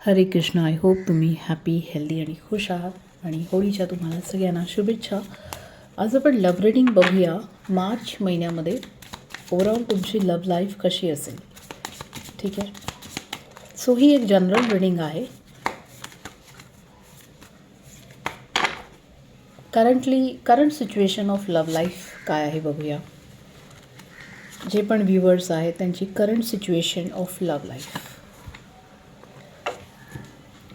हरे Krishna. I hope तुम्ही happy, healthy आणि खुश आहात आणि होळीच्या तुम्हाला सगळ्यांना शुभेच्छा. आज आपण लव्ह रिडिंग बघूया. मार्च महिन्यामध्ये ओव्हरऑल तुमची लव्ह लाईफ कशी असेल. ठीक आहे. सो ही एक जनरल रिडिंग आहे. Current situation of love life काय आहे बघूया. जे पण व्ह्युअर्स आहेत त्यांची current situation of love life.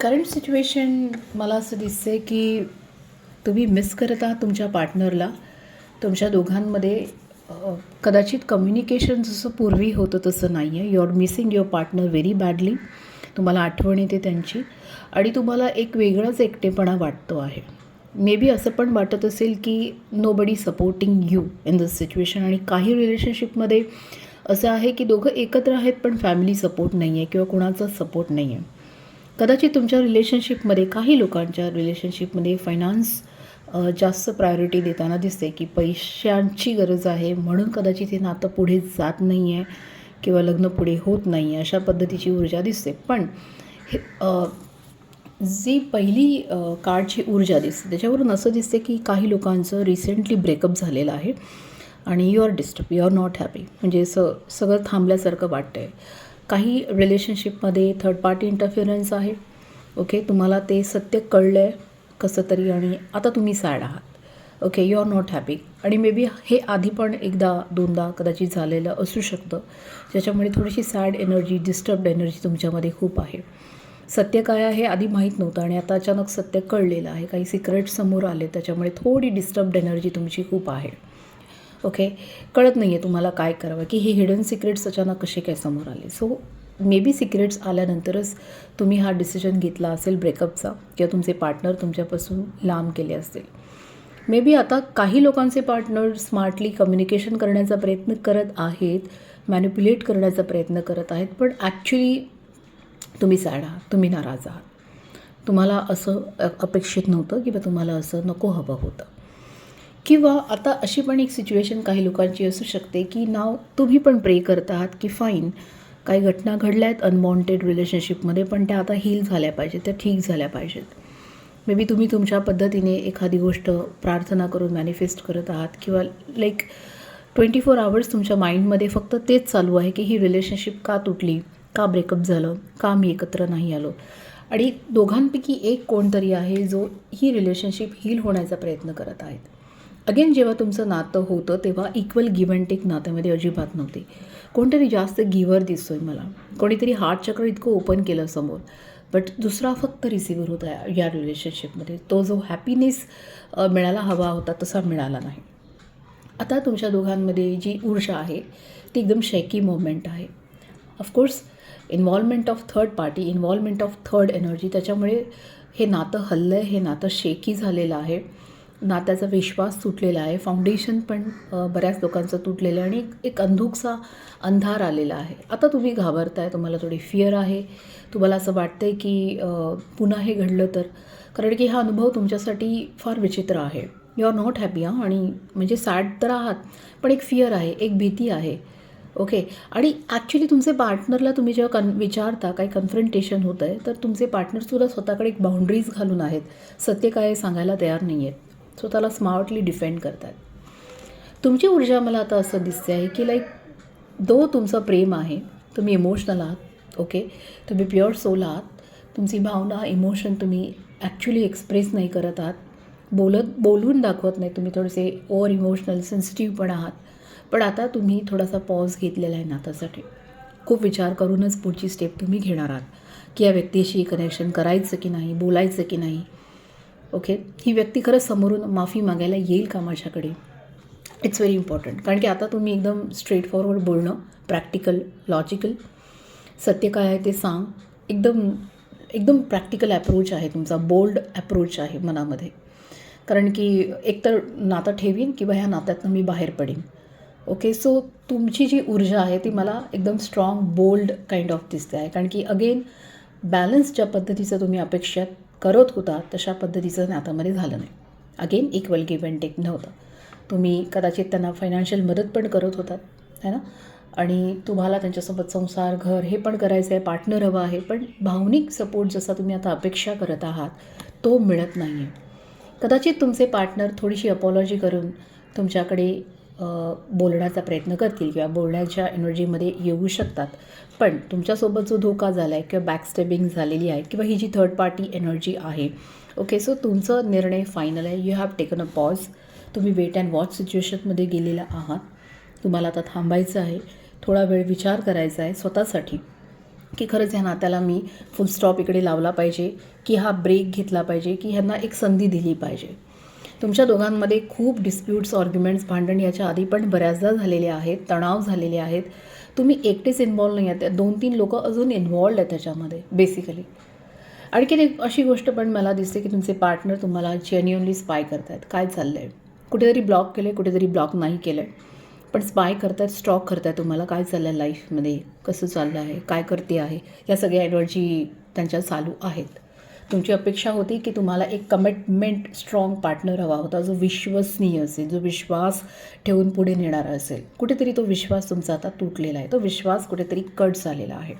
Current situation मला असं दिसते की तुम्ही मिस करत आहात तुमच्या पार्टनरला. तुमच्या दोघांमध्ये कदाचित कम्युनिकेशन जसं पूर्वी होतं तसं नाही आहे. You are missing your partner very badly. तुम्हाला आठवण येते त्यांची आणि तुम्हाला एक वेगळाच एकटेपणा वाटतो आहे. मे बी असं पण वाटत असेल की nobody supporting you in this situation. आणि काही रिलेशनशिपमध्ये असं आहे की दोघं एकत्र आहेत पण फॅमिली सपोर्ट नाही आहे किंवा कोणाचाच सपोर्ट नाही आहे. कदाचित तुमच्या रिलेशनशिपमध्ये काही लोकांच्या रिलेशनशिपमध्ये फायनान्स जास्त प्रायोरिटी देताना दिसते की पैशांची गरज आहे म्हणून कदाचित हे नातं पुढे जात नाही आहे किंवा लग्न पुढे होत नाही आहे, अशा पद्धतीची ऊर्जा दिसते. पण हे जी पहिली कार्डची ऊर्जा दिसते त्याच्यावरून असं दिसते की काही लोकांचं रिसेंटली ब्रेकअप झालेलं आहे आणि you are disturb, you are not happy. म्हणजे सगळं थांबल्यासारखं वाटतं आहे. काही रिलेशनशिपमध्ये थर्ड पार्टी इंटरफिरन्स आहे. ओके, तुम्हाला ते सत्य कळलं आहे कसं तरी आणि आता तुम्ही सॅड आहात. Okay, you are not happy. आणि मे बी हे आधी पण एकदा दोनदा कदाचित झालेलं असू शकतं, ज्याच्यामुळे थोडीशी सॅड एनर्जी, डिस्टर्ब्ड एनर्जी तुमच्यामध्ये खूप आहे. सत्य काय आहे आधी माहीत नव्हतं आणि आता अचानक सत्य कळलेलं आहे. काही सिक्रेट समोर आले त्याच्यामुळे थोडी डिस्टर्ब्ड एनर्जी तुमची खूप आहे. ओके, कळत नाही आहे तुम्हाला काय करावं की हे हिडन सिक्रेट्स अचानक कसे काय समोर आले. सो मे बी सिक्रेट्स आल्यानंतरच तुम्ही हा डिसिजन घेतला असेल ब्रेकअपचा किंवा तुमचे पार्टनर तुमच्यापासून लांब केले असतील. मे बी आता काही लोकांचे पार्टनर स्मार्टली कम्युनिकेशन करण्याचा प्रयत्न करत आहेत, मॅनिप्युलेट करण्याचा प्रयत्न करत आहेत, पण ॲक्च्युली तुम्ही सॅड आहात, तुम्ही नाराज आहात. तुम्हाला असं अपेक्षित नव्हतं किंवा तुम्हाला असं नको हवं होतं. किंवा आता अशी पण एक सिच्युएशन काही लोकांची असू शकते की नाव तुम्ही पण प्रे करत आहात की फाईन, काही घटना घडल्या आहेत अनवॉन्टेड रिलेशनशिपमध्ये पण त्या आता हील झाल्या पाहिजेत, त्या ठीक झाल्या पाहिजेत. मे बी तुम्ही तुमच्या पद्धतीने एखादी गोष्ट प्रार्थना करून मॅनिफेस्ट करत आहात किंवा लाईक 24 आवर्स तुमच्या माइंडमध्ये फक्त तेच चालू आहे की ही रिलेशनशिप का तुटली, का ब्रेकअप झालं, का मी एकत्र नाही आलो. आणि दोघांपैकी एक कोणतरी आहे जो ही रिलेशनशिप हील होण्याचा प्रयत्न करत आहेत. अगेन जेव्हा तुमचं नातं होतं तेव्हा इक्वल गिव्ह अँड टेक नात्यामध्ये अजिबात नव्हते. कोणतरी जास्त गिव्हर दिसतो आहे मला. कोणीतरी हार्ट चक्र इतकं ओपन केलं समोर, बट दुसरा फक्त रिसिव्हर होता या रिलेशनशिपमध्ये. तो जो हॅपीनेस मिळायला हवा होता तसा मिळाला नाही. आता तुमच्या दोघांमध्ये जी ऊर्जा आहे ती एकदम शेकी मोमेंट आहे. Of course involvement of third party, involvement of third energy, त्याच्यामुळे हे नातं हललं आहे, हे नातं शेकी झालेलं आहे. नात्याचा विश्वास तुटलेला आहे. फाउंडेशन पण बऱ्याच लोकांचं तुटलेलं आहे आणि एक अंधुकसा अंधार आलेला आहे. आता तुम्ही घाबरताय, तुम्हाला थोडी फिअर आहे. तुम्हाला असं वाटतं आहे की पुन्हा हे घडलं तर, कारण की हा अनुभव तुमच्यासाठी फार विचित्र आहे. यू आर नॉट हॅपी आणि म्हणजे सॅड तर आहात पण एक फिअर आहे, एक भीती आहे. ओके, आणि ॲक्च्युली तुमचे पार्टनरला तुम्ही जेव्हा विचारता काही कन्फ्रंटेशन होतं आहे तर तुमचे पार्टनरसुद्धा स्वतःकडे एक बाउंड्रीज घालून आहेत. सत्य काय सांगायला तयार नाही आहेत. स्वतःला स्मार्टली डिफेंड करतात. तुमची ऊर्जा मला आता असं दिसते आहे की लाईक तुमचं प्रेम आहे, तुम्ही इमोशनल आहात. ओके, तुम्ही प्युअर सोल आहात. तुमची भावना, इमोशन तुम्ही ॲक्च्युली एक्सप्रेस नाही करत आहात, बोलून दाखवत नाही. तुम्ही थोडेसे ओव्हर इमोशनल, सेन्सिटिव्ह पण आहात. पण आता तुम्ही थोडासा पॉज घेतलेला आहे नात्यासाठी. खूप विचार करूनच पुढची स्टेप तुम्ही घेणार आहात की या व्यक्तीशी कनेक्शन करायचं की नाही, बोलायचं की नाही. ओके, ही व्यक्ती खरंच समोरून माफी मागायला येईल का माझ्याकडे. इट्स व्हेरी इम्पॉर्टंट, कारण की आता तुम्ही एकदम स्ट्रेट फॉरवर्ड बोलणं, प्रॅक्टिकल, लॉजिकल, सत्य काय आहे ते सांग, एकदम प्रॅक्टिकल ॲप्रोच आहे तुमचा, बोल्ड ॲप्रोच आहे मनामध्ये. कारण की एकतर नातं ठेवीन किंवा ह्या नात्यातनं मी बाहेर पडेन. ओके, सो तुमची जी ऊर्जा आहे ती मला एकदम स्ट्रॉंग, बोल्ड काइंड ऑफ दिसते आहे. कारण की अगेन बॅलन्स ज्या पद्धतीचं तुम्ही अपेक्षा करत होता तशा पद्धतीचं नात्यामध्ये झालं नाही. Again equal give and take नव्हतं. तुम्ही कदाचित त्यांना फायनान्शियल मदत पण करत होतात है ना, आणि तुम्हाला त्यांच्यासोबत संसार, घर हे पण करायचं आहे, पार्टनर हवा आहे, पण भावनिक सपोर्ट जसा तुम्ही आता अपेक्षा करत आहात तो मिळत नाही आहे. कदाचित तुमचे पार्टनर थोडीशी अपॉलॉजी करून तुमच्याकडे बोलण्याचा प्रयत्न करतील किंवा बोलण्याच्या एनर्जीमध्ये येऊ शकतात. पण तुमच्यासोबत जो धोका झाला आहे किंवा बॅकस्टेबिंग झालेली आहे किंवा ही जी थर्ड पार्टी एनर्जी आहे, ओके, सो तुमचं निर्णय फायनल आहे. You have taken a pause. तुम्ही वेट अँड वॉच सिच्युएशनमध्ये गेलेला आहात. तुम्हाला आता थांबायचं आहे, थोडा वेळ विचार करायचा आहे स्वतःसाठी की खरंच ह्या नात्याला मी फुल स्टॉप इकडे लावला पाहिजे की हा ब्रेक घेतला पाहिजे की ह्यांना एक संधी दिली पाहिजे. तुमच्या दोघांमध्ये खूप डिस्प्यूट्स, आर्ग्युमेंट्स, भांडण याच्या आधी पण बऱ्याचदा झालेले आहेत, तणाव झालेले आहेत. तुम्ही एकटेच इन्व्हॉल्व नाही आहात, 2-3 लोकं अजून इन्व्हॉल्ड आहेत त्याच्यामध्ये बेसिकली. आणखीन एक अशी गोष्ट पण मला दिसते की तुमचे पार्टनर तुम्हाला जेन्युअनली स्पाय करत आहेत. काय चाललं आहे, कुठेतरी ब्लॉक केलं आहे, कुठेतरी ब्लॉक नाही केलं आहे, पण स्पाय करत आहेत, स्टॉक करत आहे तुम्हाला. काय चाललं आहे लाईफमध्ये, कसं चाललं आहे, काय करते आहे, या सगळ्या एनर्जी त्यांच्या चालू आहेत. तुमची अपेक्षा होती की तुम्हाला एक कमिटमेंट स्ट्रॉंग पार्टनर हवा होता, जो विश्वसनीय असेल, जो विश्वास ठेवून पुढे नेणारा असेल. कुठेतरी तो विश्वास तुमचा आता तुटलेला आहे, तो विश्वास कुठेतरी कट झालेला आहे.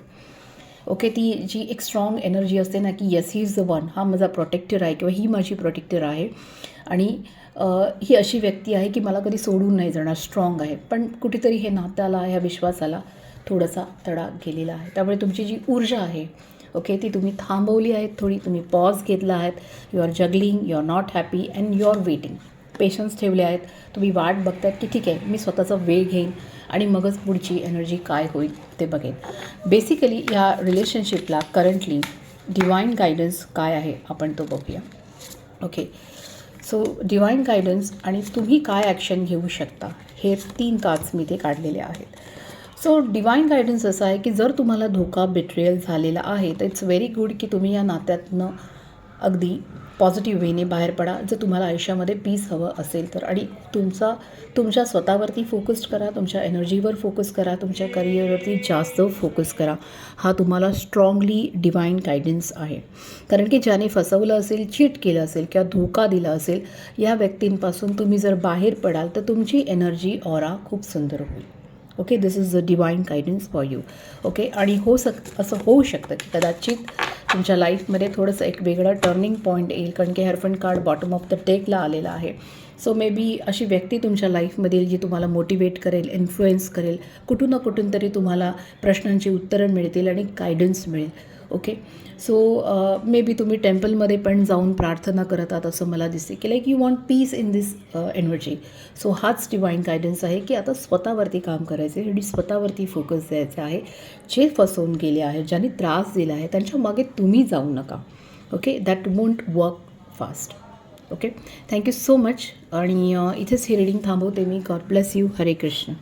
ओके, ती जी एक स्ट्रॉंग एनर्जी असते ना की yes he is the one, हा माझा प्रोटेक्टर आहे किंवा ही माझी प्रोटेक्टर आहे आणि ही अशी व्यक्ती आहे की मला कधी सोडून नाही जाणार, स्ट्रॉंग आहे. पण कुठेतरी हे नात्याला, ह्या विश्वासाला थोडासा तडा गेलेला आहे. त्यामुळे तुमची जी ऊर्जा आहे, ओके, ती तुम्ही थांबवली आहे थोडी. तुम्ही पॉज घेतला आहेत. You are juggling, you are not happy and you are waiting. Patience ठेवले आहेत. तुम्ही वाट बघतायत की ठीक आहे, मी स्वतःचा वेळ घेईन आणि मगच पुढची एनर्जी काय होईल ते बघेन. बेसिकली या रिलेशनशिपला करंटली डिवाईन गायडन्स काय आहे आपण तो बघूया. ओके, सो डिवाईन गायडन्स आणि तुम्ही काय ॲक्शन घेऊ शकता, हे 3 कार्ड्स मी ते काढलेले आहेत. सो डिवाईन गायडन्स असं आहे की जर तुम्हाला धोका, बिट्रेयल झालेला आहे तर इट्स व्हेरी गुड की तुम्ही या नात्यातनं अगदी पॉझिटिव्ह वेने बाहेर पडा. जर तुम्हाला आयुष्यामध्ये पीस हवं असेल तर. आणि तुमच्या स्वतःवरती फोकस करा, तुमच्या एनर्जीवर फोकस करा, तुमच्या करिअरवरती जास्त फोकस करा. हा तुम्हाला स्ट्रॉंगली डिवाईन गायडन्स आहे. कारण की ज्याने फसवलं असेल, चीट केलं असेल किंवा धोका दिला असेल, या व्यक्तींपासून तुम्ही जर बाहेर पडाल तर तुमची एनर्जी ऑरा खूप सुंदर होईल. Okay, this is the divine guidance for you. Okay, आणि असं होऊ शकतं की कदाचित तुमच्या लाईफमध्ये थोडंसं एक वेगळं टर्निंग पॉईंट येईल, कारण की हॅरफंड कार्ड बॉटम ऑफ द डेकला आलेला आहे. सो मे बी अशी व्यक्ती तुमच्या लाईफमधील जी तुम्हाला मोटिवेट करेल, इन्फ्लुएन्स करेल, कुठून ना कुठून तरी तुम्हाला प्रश्नांची उत्तरं मिळतील आणि गायडन्स मिळेल. ओके, सो मे बी तुम्ही टेम्पलमध्ये पण जाऊन प्रार्थना करत आहात असं मला दिसते की like you want piece in this energy. So हाच डिवाईन गायडन्स आहे की आता स्वतःवरती काम करायचं आहे आणि स्वतःवरती फोकस द्यायचा आहे. जे फसवून गेले आहे, ज्यांनी त्रास दिला आहे, त्यांच्या मागे तुम्ही जाऊ नका. Okay, that won't work fast. Okay, thank you so much. आणि इथेच ही रीडिंग थांबवते मी. God bless you. हरे कृष्ण.